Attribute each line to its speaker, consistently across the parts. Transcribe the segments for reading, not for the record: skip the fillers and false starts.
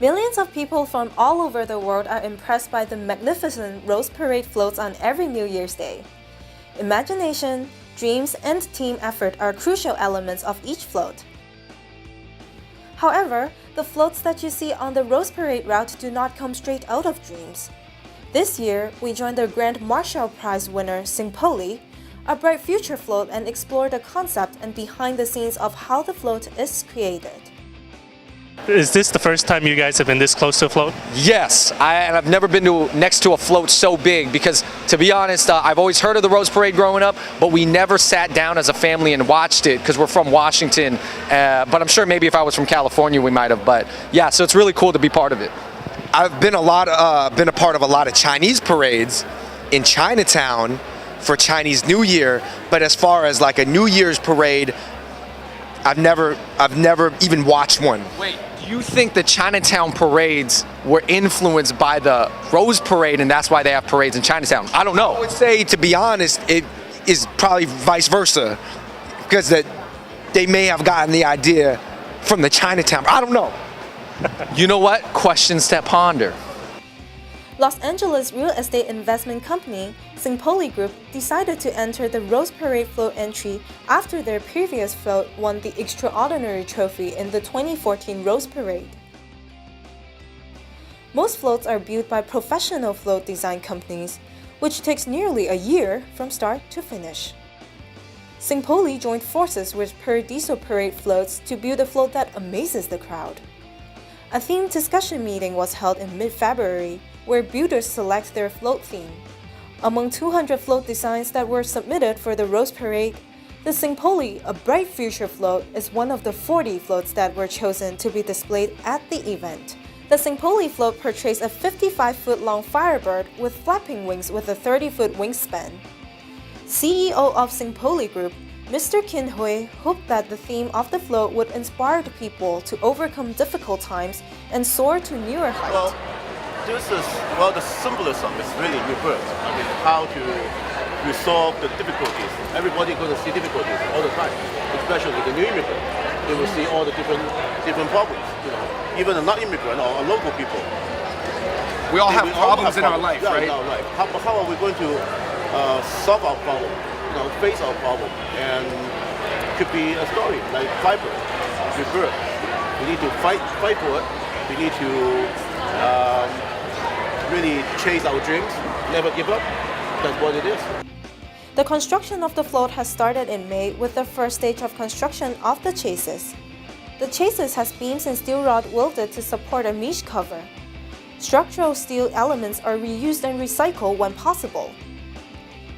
Speaker 1: Millions of people from all over the world are impressed by the magnificent Rose Parade floats on every New Year's Day. Imagination, dreams, and team effort are crucial elements of each float. However, the floats that you see on the Rose Parade route do not come straight out of dreams. This year, we joined the Grand Marshal Prize winner Singpoli, a bright future float, and explore the concept and behind the scenes of how the float is created.
Speaker 2: Is this the first time you guys have been this close to a float?
Speaker 3: Yes, and I've never been next to a float so big because, to be honest, I've always heard of the Rose Parade growing up, but we never sat down as a family and watched it because we're from Washington. But I'm sure maybe if I was from California, we might have. But yeah, so it's really cool to be part of it.
Speaker 4: I've been a part of a lot of Chinese parades in Chinatown for Chinese New Year, but as far as like a New Year's parade, I've never even watched one.
Speaker 3: Wait, do you think the Chinatown parades were influenced by the Rose Parade and that's why they have parades in Chinatown? I don't know.
Speaker 4: I would say, to be honest, it is probably vice versa, because they may have gotten the idea from the Chinatown. I don't know.
Speaker 3: You know what? Questions to ponder.
Speaker 1: Los Angeles real estate investment company, Singpoli Group, decided to enter the Rose Parade float entry after their previous float won the Extraordinary Trophy in the 2014 Rose Parade. Most floats are built by professional float design companies, which takes nearly a year from start to finish. Singpoli joined forces with Paradiso Parade floats to build a float that amazes the crowd. A themed discussion meeting was held in mid-February, where builders select their float theme. Among 200 float designs that were submitted for the Rose Parade, the Singpoli, a bright future float, is one of the 40 floats that were chosen to be displayed at the event. The Singpoli float portrays a 55-foot-long firebird with flapping wings with a 30-foot wingspan. CEO of Singpoli Group, Mr. Kin Hui, hoped that the theme of the float would inspire the people to overcome difficult times and soar to newer heights.
Speaker 5: The symbolism is really rebirth. I mean, how to resolve the difficulties. Everybody going to see difficulties all the time, especially the new immigrant. They will see all the different problems. You know, even a non-immigrant or local people.
Speaker 4: We all have problems in our life, right?
Speaker 5: In our life. How are we going to solve our problem? You know, face our problem, and it could be a story like fiber, rebirth. We need to fight for it. We need to really chase our dreams, never give up. That's what it is.
Speaker 1: The construction of the float has started in May with the first stage of construction of the chassis. The chassis has beams and steel rod welded to support a mesh cover. Structural steel elements are reused and recycled when possible.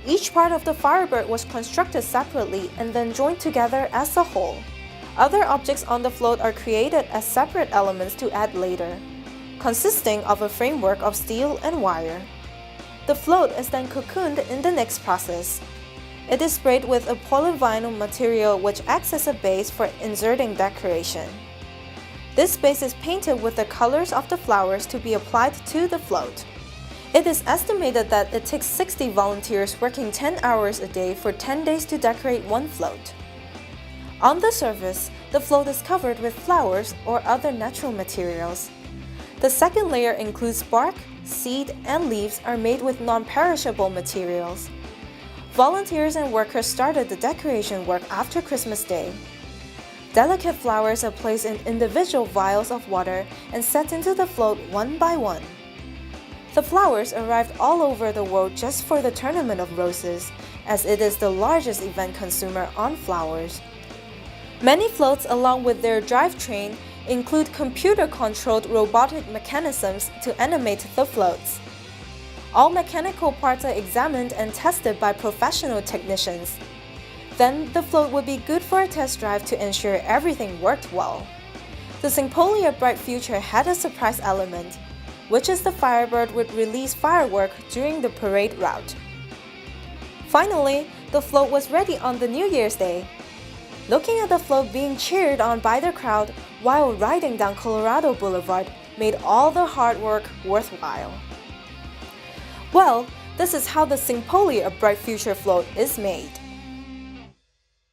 Speaker 1: Each part of the Firebird was constructed separately and then joined together as a whole. Other objects on the float are created as separate elements to add later, consisting of a framework of steel and wire. The float is then cocooned in the next process. It is sprayed with a polyvinyl material which acts as a base for inserting decoration. This base is painted with the colors of the flowers to be applied to the float. It is estimated that it takes 60 volunteers working 10 hours a day for 10 days to decorate one float. On the surface, the float is covered with flowers or other natural materials. The second layer includes bark, seed, and leaves are made with non-perishable materials. Volunteers and workers started the decoration work after Christmas Day. Delicate flowers are placed in individual vials of water and set into the float one by one. The flowers arrived all over the world just for the Tournament of Roses, as it is the largest event consumer on flowers. Many floats, along with their drivetrain, include computer-controlled robotic mechanisms to animate the floats. All mechanical parts are examined and tested by professional technicians. Then, the float would be good for a test drive to ensure everything worked well. The Singpoli Bright Future had a surprise element, which is the Firebird would release firework during the parade route. Finally, the float was ready on the New Year's Day. Looking at the float being cheered on by the crowd while riding down Colorado Boulevard made all the hard work worthwhile. Well, this is how the Singpoli Bright Future float is made.